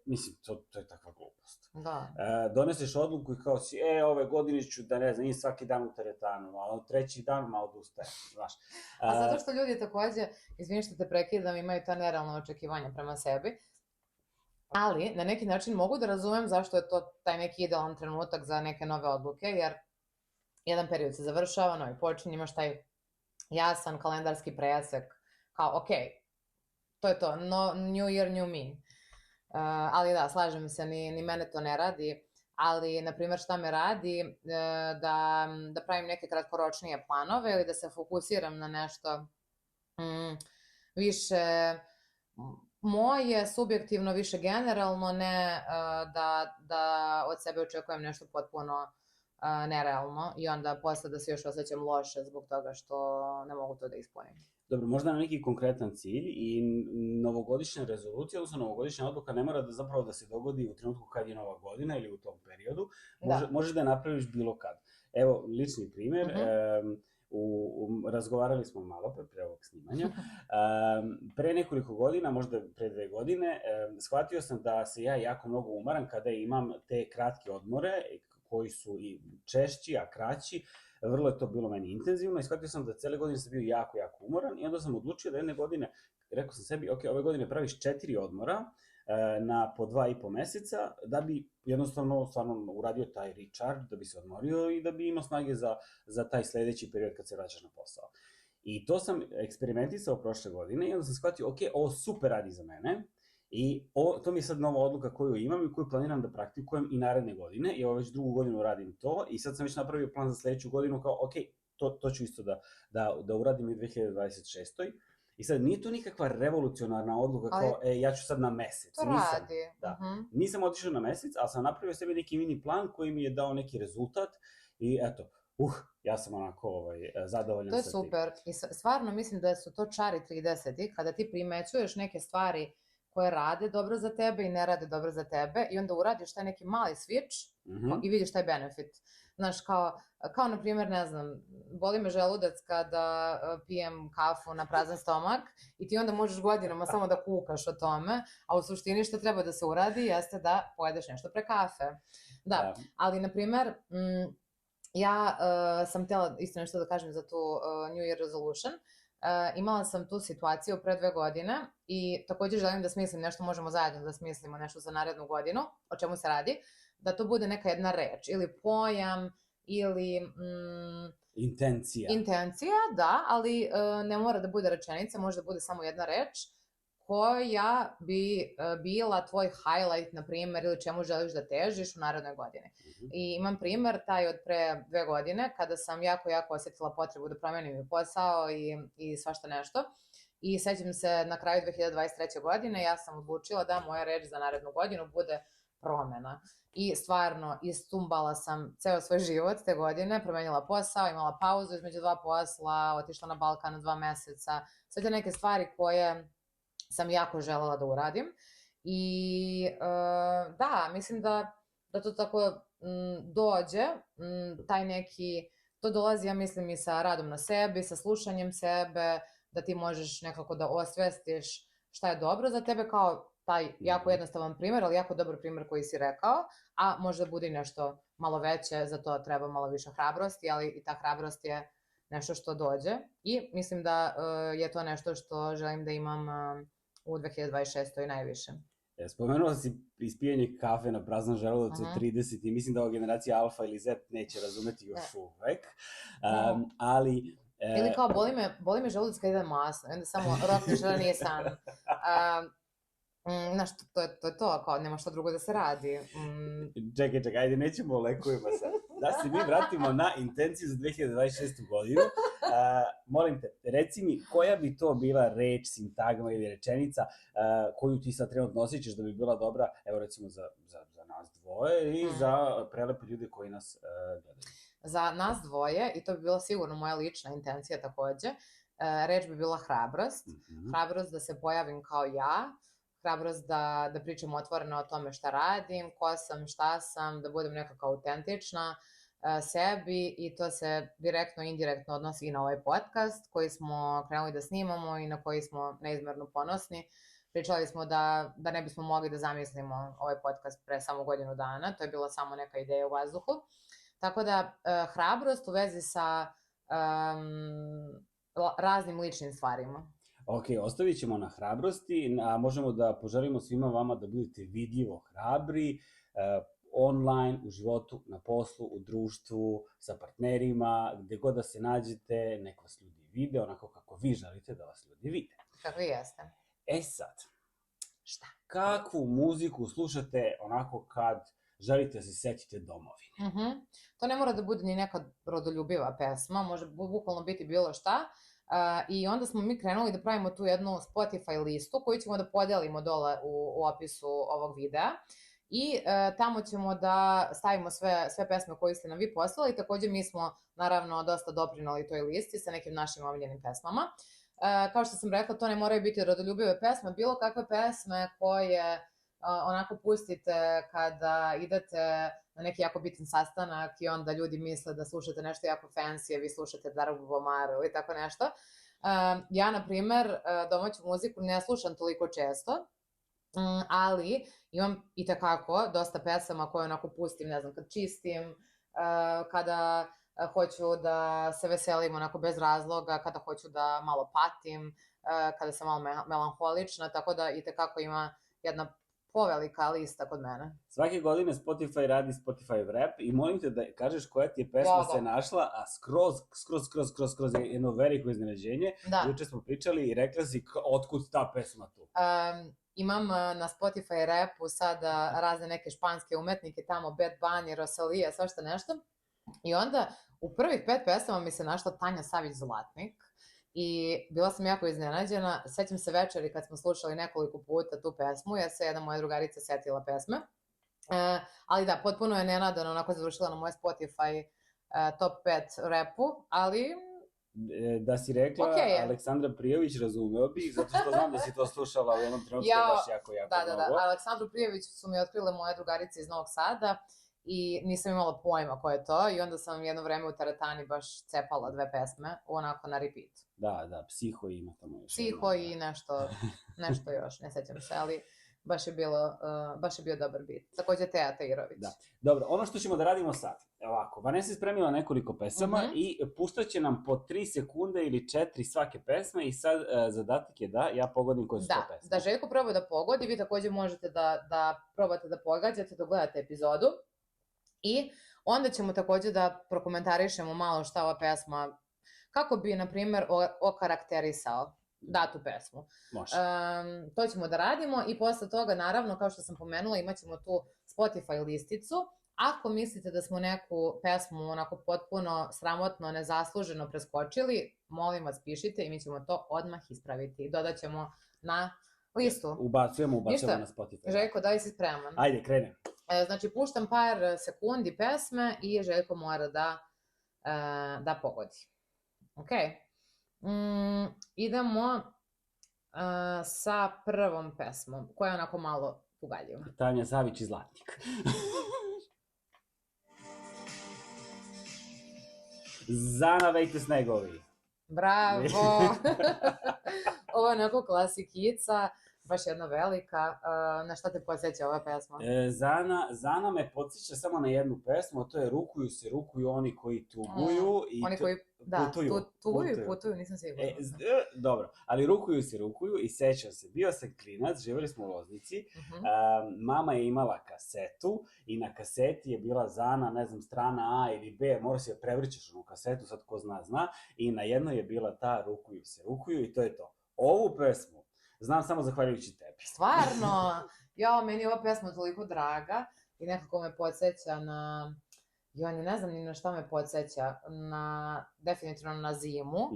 Mislim, to je takva glupost. Da. Doneseš odluku i kao si, ove godine ću da ne znam, i svaki dan u teretanu, ali treći dan malo odustajem, znaš. A zato što ljudi takođe, izvini što te prekidam, imaju ta nerealna očekivanja prema sebi, ali na neki način mogu da razumem zašto je to taj neki idealan trenutak za neke nove odluke, jer jedan period se završava, novi počinje, imaš taj jasan kalendarski presek, kao, ok, to je to, new year, new me. Ali da, slažem se, ni mene to ne radi, ali, na primjer, šta me radi, da pravim neke kratkoročnije planove ili da se fokusiram na nešto više moje, subjektivno, više generalno, ne da od sebe očekujem nešto potpuno nerealno i onda posle da se još osjećam loše zbog toga što ne mogu to da ispunim. Dobro, možda na neki konkretan cilj i novogodišnja rezolucija, odnosno novogodišnja odluka ne mora da zapravo da se dogodi u trenutku kad je nova godina ili u tom periodu, možeš da je napraviš bilo kad. Evo, lični primer, razgovarali smo malo pre ovog snimanja, pre nekoliko godina, možda pre 2 godine, shvatio sam da se ja jako mnogo umaram kada imam te kratke odmore, koji su i češći, a kraći. Vrlo je to bilo meni intenzivno i shvatio sam da cele godine sam bio jako, jako umoran i onda sam odlučio da jedne godine, rekao sam sebi, ok, ove godine praviš 4 odmora na po 2,5 meseca, da bi jednostavno stvarno uradio taj recharge, da bi se odmorio i da bi imao snage za taj sledeći period kad se vraćaš na posao. I to sam eksperimentisao prošle godine i onda sam shvatio, ok, ovo super radi za mene, i to mi je sad nova odluka koju imam i koju planiram da praktikujem i naredne godine i već 2. godinu radim to i sad sam već napravio plan za sledeću godinu kao ok, to ću isto da uradim i u 2026. I sad nije to nikakva revolucionarna odluka kao ja ću sad na mesec. To radi. Nisam otišao na mesec, ali sam napravio sebi neki mini plan koji mi je dao neki rezultat i eto, ja sam onako zadovoljan sa tim. To je super i stvarno mislim da su to čari 30-ih kada ti primećuješ neke stvari koje rade dobro za tebe i ne rade dobro za tebe i onda uradiš taj neki mali switch i vidiš taj benefit. Znaš, kao na primjer, ne znam, boli me želudac kada pijem kafu na prazan stomak i ti onda možeš godinama samo da kukaš o tome, a u suštini što treba da se uradi jeste da pojedeš nešto pre kafe. Da, ali na primjer, ja sam htjela isto nešto da kažem za tu New Year resolution. Imala sam tu situaciju pre 2 godine i također želim da smislim nešto, možemo zajedno da smislimo nešto za narednu godinu, o čemu se radi, da to bude neka jedna reč ili pojam ili... Intencija, da, ali ne mora da bude rečenica, može da bude samo jedna reč koja bi bila tvoj highlight, na primjer, ili čemu želiš da težiš u narednoj godini. I imam primjer, taj od pre 2 godine, kada sam jako, jako osjetila potrebu da promenim i posao i svašta nešto. I sećam se na kraju 2023. godine, ja sam odlučila da moja reč za narednu godinu bude promena. I stvarno, istumbala sam ceo svoj život te godine, promenila posao, imala pauzu između 2 posla, otišla na Balkan na 2 meseca, sve te neke stvari koje sam jako želela da uradim i da, mislim da to tako dođe, taj neki, to dolazi, ja mislim, i sa radom na sebi, sa slušanjem sebe, da ti možeš nekako da osvestiš šta je dobro za tebe, kao taj jako jednostavan primjer, ali jako dobar primjer koji si rekao, a možda bude i nešto malo veće, za to treba malo više hrabrosti, ali i ta hrabrost je nešto što dođe i mislim da je to nešto što želim da imam u 2026. najviše. Spomenula si ispijanje kafe na prazan želudac od 30 i mislim da ova generacija Alfa ili Z neće razumeti još uvek, ali... Ili kao, boli me želudac kad ide masno, onda samo rokneš da nije san. Znaš, to je to, kao nema šta drugo da se radi. Čekaj, ajde, nećemo o lekovima sad. Da se mi vratimo na intenciju za 2026. godinu. Molim te, reci mi koja bi to bila reč, sintagma ili rečenica koju ti sad trenutno osjećaš da bi bila dobra, evo recimo za nas dvoje i za prelepe ljude koji nas gledaju. za nas dvoje, i to bi bila sigurno moja lična intencija takođe, reč bi bila hrabrost. Hrabrost da se pojavim kao ja, hrabrost da pričam otvoreno o tome šta radim, ko sam, šta sam, da budem nekako autentična sebi, i to se direktno i indirektno odnosi i na ovaj podcast koji smo krenuli da snimamo i na koji smo neizmerno ponosni. Pričali smo da ne bismo mogli da zamislimo ovaj podcast pre samo godinu dana, to je bila samo neka ideja u vazduhu. Tako da, hrabrost u vezi sa raznim ličnim stvarima. Ok, ostavit ćemo na hrabrosti, a možemo da poželimo svima vama da budete vidljivo hrabri, online, u životu, na poslu, u društvu, sa partnerima, gde god da se nađete, nek vas ljudi vide onako kako vi želite da vas ljudi vide. Kako vi jeste. E sad, šta? Kakvu muziku slušate onako kad želite da se setite domovine? To ne mora da bude ni neka rodoljubiva pesma, može bukvalno biti bilo šta. I onda smo mi krenuli da pravimo tu jednu Spotify listu koju ćemo da podelimo dole u opisu ovog videa. I tamo ćemo da stavimo sve pesme koje ste nam vi poslali. Takođe mi smo naravno dosta doprinali toj listi sa nekim našim omiljenim pesmama. Kao što sam rekla, to ne moraju biti rodoljubive pesme, bilo kakve pesme koje onako pustite kada idete na neki jako bitan sastanak i onda ljudi misle da slušate nešto jako fancy, a vi slušate Daru Bomaru ili tako nešto. Ja, na primer, domaću muziku ne slušam toliko često, ali imam i takako dosta pesama koje onako pustim, ne znam, kad čistim, kada hoću da se veselim onako bez razloga, kada hoću da malo patim, kada sam malo melanholična, tako da i takako ima jedna povelika lista kod mene. Svake godine Spotify radi Spotify rap i molim te da kažeš koja ti je pesma se našla, a skroz je jedno veliko iznenađenje. Juče smo pričali i rekla si otkud ta pesma tu. Imam na Spotify rapu sada razne neke španske umetnike, tamo Bad Bunny, Rosalija, svašta nešto. I onda u prvih 5 pesama mi se našla Tanja Savić Zlatnik. I bila sam jako iznenađena. Sećam se večeri kad smo slušali nekoliko puta tu pesmu, jer se jedna moja drugarica setila pesme. Ali da, potpuno je nenadano onako završila na moje Spotify top 5 rapu, ali... Da si rekla Aleksandra Prijović, razumeo bih, zato što znam da si to slušala u jednom trenutku baš jako mnogo. Da, Aleksandru Prijović su mi otkrile moje drugarice iz Novog Sada i nisam imala pojma ko je to i onda sam jedno vreme u teretani baš cepala 2 pesme, onako na repeat. Da, Psiho ima tamo još. Psiho i nešto još, ne sećam se, ali baš je bio dobar beat. Takođe Teja Tajirović. Da. Dobro, ono što ćemo da radimo sad, ovako, Vanessa je spremila nekoliko pesama i puštaće nam po 3 sekunde ili 4 svake pesme i sad zadatak je da ja pogodim koje su to pesme. Da Željko proba da pogodi, vi takođe možete da probate da pogađate, da gledate epizodu i onda ćemo takođe da prokomentarišemo malo šta ova pesma, kako bi, na primer, okarakterisao datu pesmu. Može. To ćemo da radimo i posle toga, naravno, kao što sam pomenula, imat ćemo tu Spotify listicu. Ako mislite da smo neku pesmu onako potpuno sramotno, nezasluženo preskočili, molim vas pišite i mi ćemo to odmah ispraviti. Dodat ćemo na listu. Ubacujemo na Spotify. Željko, da li si spreman? Ajde, krenem. Znači, puštam par sekundi pesme i Željko mora da pogodi. Okej. Idemo sa prvom pesmom, koja je onako malo pugaljiva. Tanja Savić i Zlatnik. Zanavejte snegovi. Bravo! Ovo je onako klasikica, baš jedna velika. Na šta te podsjeća ova pesma? Zana me podsjeća samo na jednu pesmu, a to je Rukuju oni koji tuguju. Oni koji, putuju, nisam sigurna. Dobro, ali Rukuju i sećam se, bio sam klinac, živjeli smo u Loznici, mama je imala kasetu i na kaseti je bila Zana, ne znam, strana A ili B, mora se prevrćeš u kasetu, sad ko zna, i na jednoj je bila ta Rukuju i to je to. Ovu pesmu znam samo zahvaljujući tebi. Stvarno? Meni je ova pesma toliko draga i nekako me podsjeća I on je, ne znam ni na šta me podsjeća, definitivno na zimu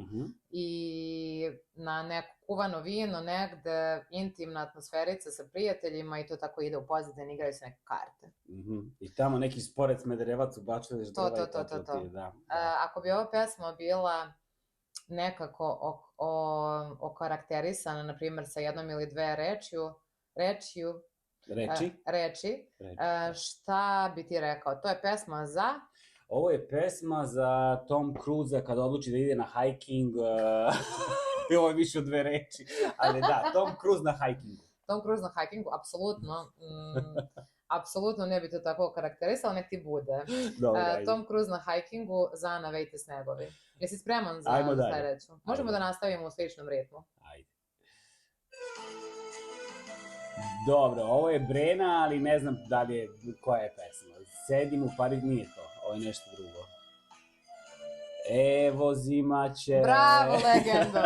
i na neko kuvano vino negde, intimna atmosferica sa prijateljima i to tako ide u pozadin, igraju se neke karte. I tamo neki sporec Smederevac ubačili drva i to. Ako bi ova pesma bila nekako okarakterisana, na primjer, sa jednom ili dve reči, šta bi ti rekao? To je pesma za... Ovo je pesma za Tom Cruise kada odluči da ide na hiking. Ovo je više od dve reči, ali da, Tom Cruise na hikingu. Tom Cruise na hikingu, apsolutno. Apsolutno ne bi to tako okarakterisala, nek ti bude. Tom Cruise na hikingu za Navejte snegovi. Jesi spreman za sledeću? Možemo da nastavimo u sličnom ritmu. Ajde. Dobro, ovo je Brena, ali ne znam da li je, koja je pesma. Sedim u Parizu, nije to, ovo je nešto drugo. Evo zima će... Bravo, legendo!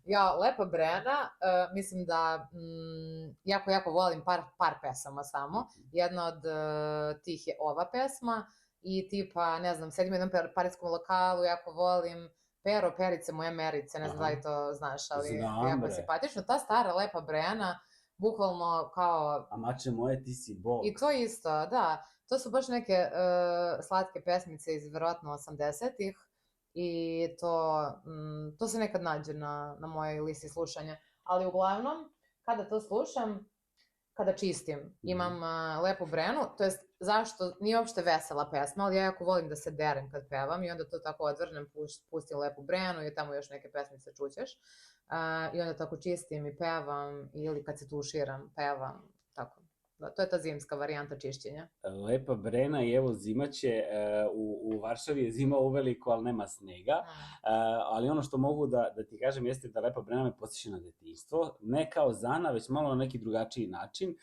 Ja, lepa Brena, mislim da jako volim par pesama samo. Jedna od tih je ova pesma i tipa, ne znam, sedim u jednom parijskom lokalu, jako volim Pero, Perice, moje Merice, ne znam da li to znaš, ali jako je simpatično. Ta stara lepa Brena, bukvalno kao... A mače moje, ti si Bog. I to isto, da. To su baš neke slatke pesmice iz verovatno 80-ih. I to se nekad nađe na mojoj listi slušanja. Ali uglavnom, kada to slušam, kada čistim, imam lepu Brenu, to jest zašto, nije uopšte vesela pesma, ali ja jako volim da se derem kad pevam i onda to tako odvrnem, pustim lepu Brenu i tamo još neke pesmice čućeš. I onda tako čistim i pevam ili kad se tuširam, pevam, tako. Da, to je ta zimska varijanta čišćenja. Lepa Brena i evo zima će, u Varšavi je zima uveliko, ali nema snega, ali ono što mogu da ti kažem jeste da Lepa Brena me podsjeća na detinjstvo, ne kao Zana, već malo na neki drugačiji način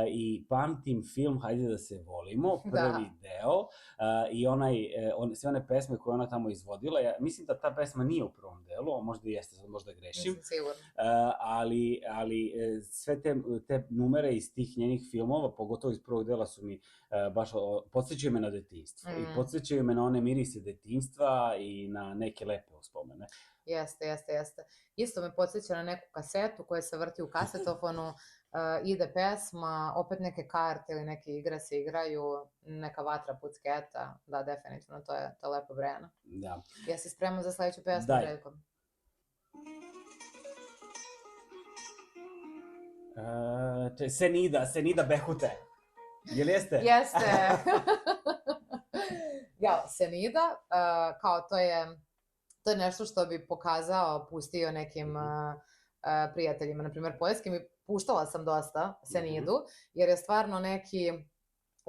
i pamtim film Hajde da se volimo, prvi deo i sve one pesme koje ona tamo izvodila, ja mislim da ta pesma nije u prvom delu, a možda i jeste, možda grešim, ali sve te numere iz tih njenih filmova, pogotovo iz prvog dela su mi baš, podsjećaju me na detinjstvo i podsjećaju me na one mirise detinjstva i na neke lepe uspomene. Jeste. Isto me podsjeća na neku kasetu koja se vrti u kasetofonu, ide pesma, opet neke karte ili neke igre se igraju, neka vatra pucketa, da, definitivno, to je Lepa Brena. Da. Jesi spreman za sledeću pesmu, Željko? Senida Behute. Jel jeste? Jeste. Ja, Senida, kao to je nešto što bi pustio nekim prijateljima, na primjer poljskim, i puštala sam dosta Senidu, jer je stvarno neki,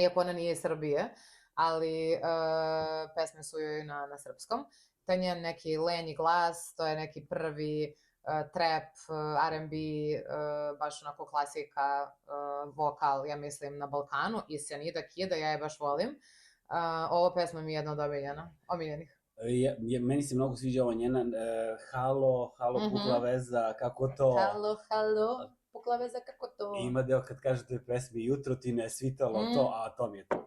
iako ona nije iz Srbije, ali pesme su joj na srpskom, taj njen neki lenji glas, to je neki prvi trap, R&B, baš onako klasika, vokal, ja mislim, na Balkanu, i Senida kida, ja je baš volim. Ovo pesma mi je jedna od omiljenih. Meni se mnogo sviđa ova njena halo, pukla veza, kako to... Halo, pukla veza, kako to... Ima deo kad kaže toj pesmi jutro ti ne svitalo to, a to mi je to.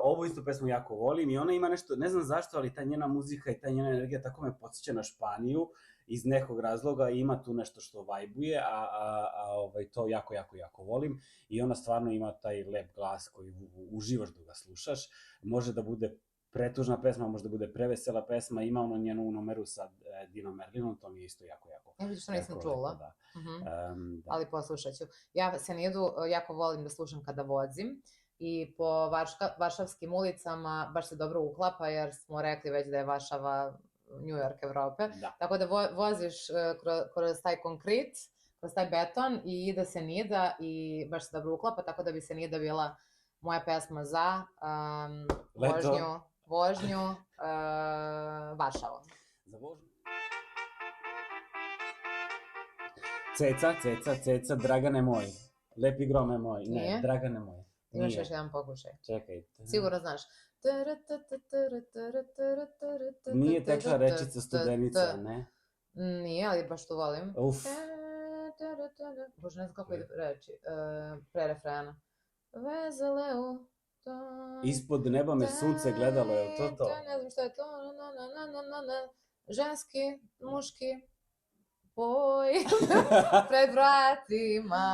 Ovu istu pesmu jako volim i ona ima nešto, ne znam zašto, ali ta njena muzika i ta njena energija tako me podsjeća na Španiju iz nekog razloga, ima tu nešto što vajbuje, a to jako volim i ona stvarno ima taj lep glas koji uživaš da ga slušaš, može da bude pretužna pesma, može da bude prevesela pesma, ima ono njenu numeru sa Dinom Merlinom, to mi je isto jako. Ja vidiš što nisam čula, ali poslušat ću. Ja Senidu jako volim da slušam kada vozim i po varšavskim ulicama baš se dobro uklapa, jer smo rekli već da je Varšava New York Evrope, tako da voziš kroz taj konkret, kroz taj beton i ide Senida i baš se dobro uklapa, tako da bi Senida bila moja pesma za vožnju Varšavom. Za vožnju. Ceca, Dragane moj. Lepi grome moj. Ne, Dragane moj. Imaš još jedan pokušaj. Čekaj. Sigurno znaš. Nije tekla rečica Studenica, ne? Nije, ali baš to volim. Bože, ne znam kako ide reči. Pre refrena. Vezele u Ispod neba me sunce gledalo, je li to? Ne znam šta je to. Ženski, muški, poj, pred vratima.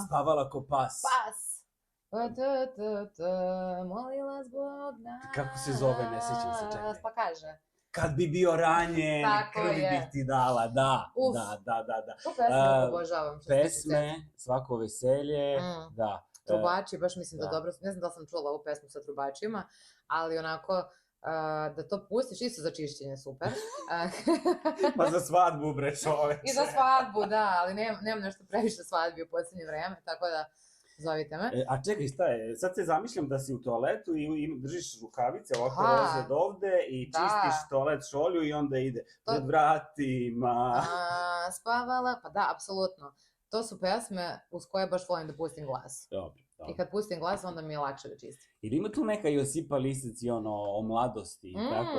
Spavala ko pas. Pas. Molila zbog nas. Kako se zove, ne sjećam se, čekaj. Pa kaže. Kad bi bio ranjen, Tako krvi je. bih ti dala, da. Tu pesmu obožavam. Pesme, svako veselje, da. Trubači, baš mislim da dobro, ne znam da li sam čula ovu pesmu sa trubačima, ali onako, da to pustiš, isto za čišćenje, super. Pa za svadbu, bre, čoveče. I za svadbu, da, ali nemam nešto previše svadbi u posljednje vreme, tako da zovite me. A čekaj, šta je, sad se zamišljam da si u toaletu i držiš rukavice ovako roze do ovde i čistiš toalet šolju i onda ide pred vratima. Spavala, pa da, apsolutno. To su pesme uz koje baš volim da pustim glas. Dobro. I kad pustim glas, onda mi je lakše da čistim. Ili ima tu neka Josipa Lisac i ono o mladosti, tako,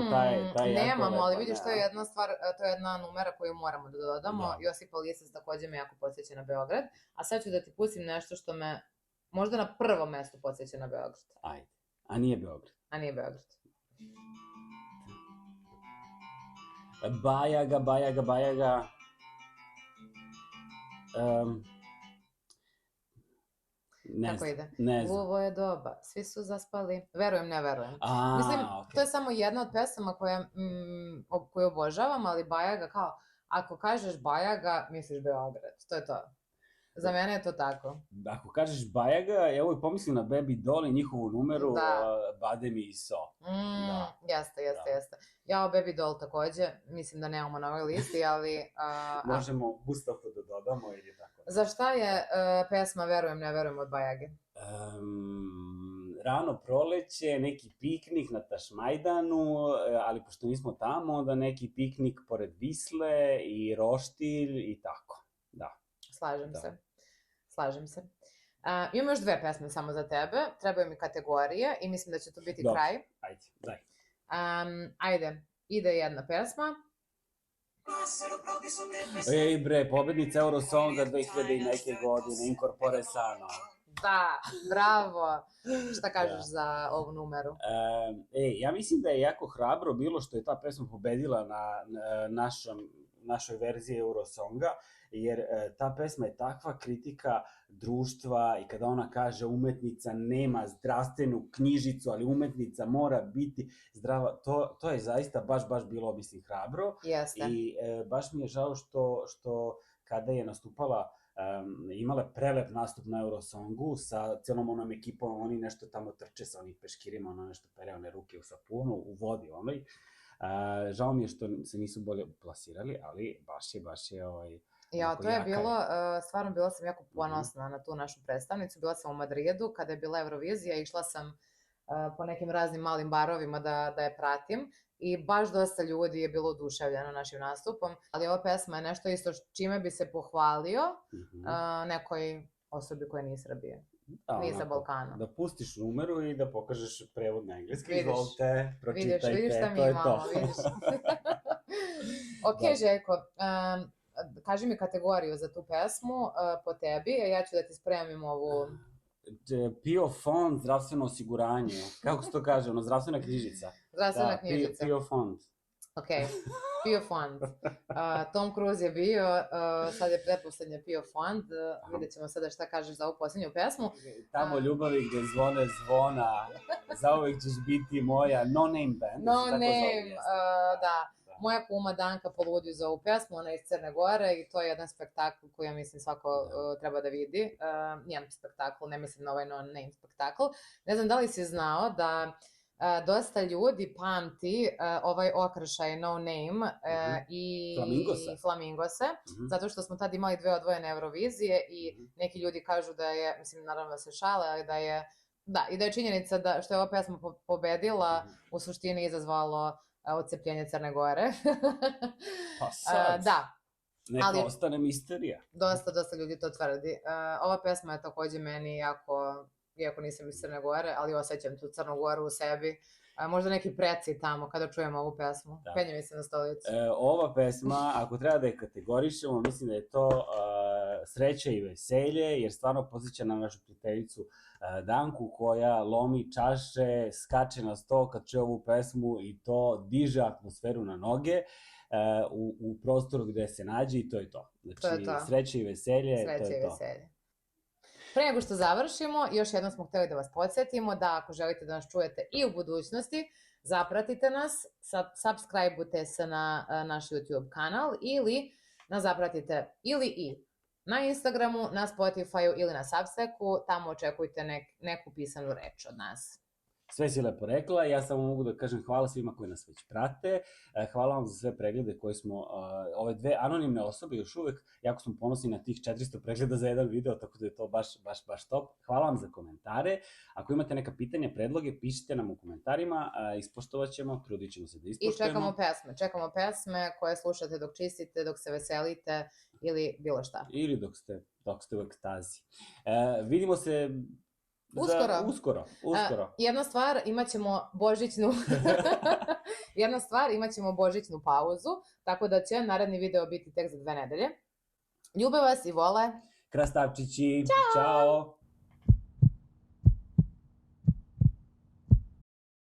taj nemamo, ali vidiš, to je jedna stvar, to je jedna numera koju moramo da dodamo. Josipa Lisac takođe me jako podsjeća na Beograd, a sad ću da ti pustim nešto što me možda na prvom mestu podsjeća na Beograd. Ajde, a nije Beograd. A nije Beograd. Bajaga, bajaga, bajaga. Kako ide? Uvo je doba, svi su zaspali. Verujem, ne verujem. Mislim, to je samo jedna od pesama koju obožavam, ali Bajaga kao, ako kažeš Bajaga, misliš Beograd. To je to. Za mene je to tako. Ako kažeš Bajaga, evo i pomislim na Baby Doll i njihovu numeru Bade mi i so. Jeste. Ja o Baby Doll takođe, mislim da nemamo na ovoj listi, ali... Možemo Mustafa da dodamo ili tako. Za šta je pesma Verujem, ne verujem od Bajage? Rano proleće, neki piknik na Tašmajdanu, ali pošto nismo tamo, onda neki piknik pored Visle i roštilj i tako. Da. Slažem se. Imam još dve pesme samo za tebe, trebaju mi kategorije i mislim da će to biti kraj. Ajde, daj. Ajde, ide jedna pesma. Ej bre, pobednica Eurosonga 2000 i neke godine, Incorpore Sano. Da, bravo. Šta kažeš za ovu numeru? Ja mislim da je jako hrabro bilo što je ta pesma pobedila na našoj verziji Eurosonga, jer ta pesma je takva kritika društva i kada ona kaže umetnica nema zdravstvenu knjižicu, ali umetnica mora biti zdrava, to je zaista baš bilo, mislim, hrabro. Jeste. I baš mi je žao što kada je nastupala, imala prelep nastup na Eurosongu sa celom onom ekipom, oni nešto tamo trče sa onih peškirima, ono nešto pere one ruke u sapunu, u vodi onoj. Žao mi je što se nisu bolje plasirali, ali baš je Ja, to je bilo, stvarno bila sam jako ponosna na tu našu predstavnicu, bila sam u Madridu kada je bila Eurovizija, išla sam po nekim raznim malim barovima da je pratim i baš dosta ljudi je bilo oduševljeno našim nastupom, ali ova pesma je nešto isto čime bi se pohvalio nekoj osobi koja nije iz Srbije. Nije sa Balkana. Da pustiš numeru i da pokažeš prevod na engleski. Izvolite, pročitajte, vidiš šta mi imamo, vidiš. Ok, Željko, kaži mi kategoriju za tu pesmu po tebi, ja ću da ti spremim ovu... PIO fond, zdravstveno osiguranje. Kako se to kaže, zdravstvena knjižica? Zdravstvena knjižica. PIO fond. Ok, PIO fond. Tom Cruise je bio, sad je pretposlednje PIO fond, vidjet ćemo sada šta kažeš za ovu posljednju pesmu. Tamo ljubavi gde zvone zvona, zauvek ćeš biti moja no name band. No name, da. Moja kuma Danka poludio za ovu pesmu, ona je iz Crne Gore i to je jedan spektakl koji ja mislim svako treba da vidi. Njen spektakl, ne mislim na ovaj no name spektakl. Ne znam da li si znao da dosta ljudi pamti ovaj okršaj no name i Flamingose, zato što smo tad imali dve odvojene Eurovizije i neki ljudi kažu da je, mislim naravno da se šale, ali da je, i da je činjenica da što je ova pesma pobedila u suštini izazvalo odcepljenje Crne Gore. Pa sad, neka ostane misterija. Dosta ljudi to tvrdi. Ova pesma je takođe meni jako, iako nisam iz Crne Gore, ali osjećam tu Crnu Goru u sebi. Možda neki preci tamo kada čujemo ovu pesmu. Penje mi se na stolicu. Ova pesma, ako treba da je kategorišemo, mislim da je to sreće i veselje, jer stvarno posjeća na našu prijateljicu Danku, koja lomi čaše, skače na sto kad čuje ovu pesmu i to diže atmosferu na noge u prostoru gde se nađe i to je to. Znači, to je to. Sreće i veselje, Sreće to je i to. veselje. Pre nego što završimo, još jednom smo hteli da vas podsjetimo da ako želite da nas čujete i u budućnosti, zapratite nas, subscribe-ujte se na naš YouTube kanal ili nas zapratite i na Instagramu, na Spotify-u ili na Substacku, tamo očekujte neku pisanu reč od nas. Sve si lepo rekla, ja samo mogu da kažem hvala svima koji nas već prate, hvala vam za sve preglede koje smo, ove dve anonimne osobe još uvek, jako smo ponosni na tih 400 pregleda za jedan video, tako da je to baš top. Hvala vam za komentare, ako imate neka pitanja, predloge, pišite nam u komentarima, ispoštovat ćemo, trudit ćemo se da ispoštujemo. I čekamo pesme koje slušate dok čistite, dok se veselite ili bilo šta. Ili dok ste u ekstazi. Vidimo se Uskoro. Jedna stvar, imaćemo božićnu pauzu, tako da će naredni video biti tek za 2 nedelje. Ljube vas i vole. Krastavčići. Ćao.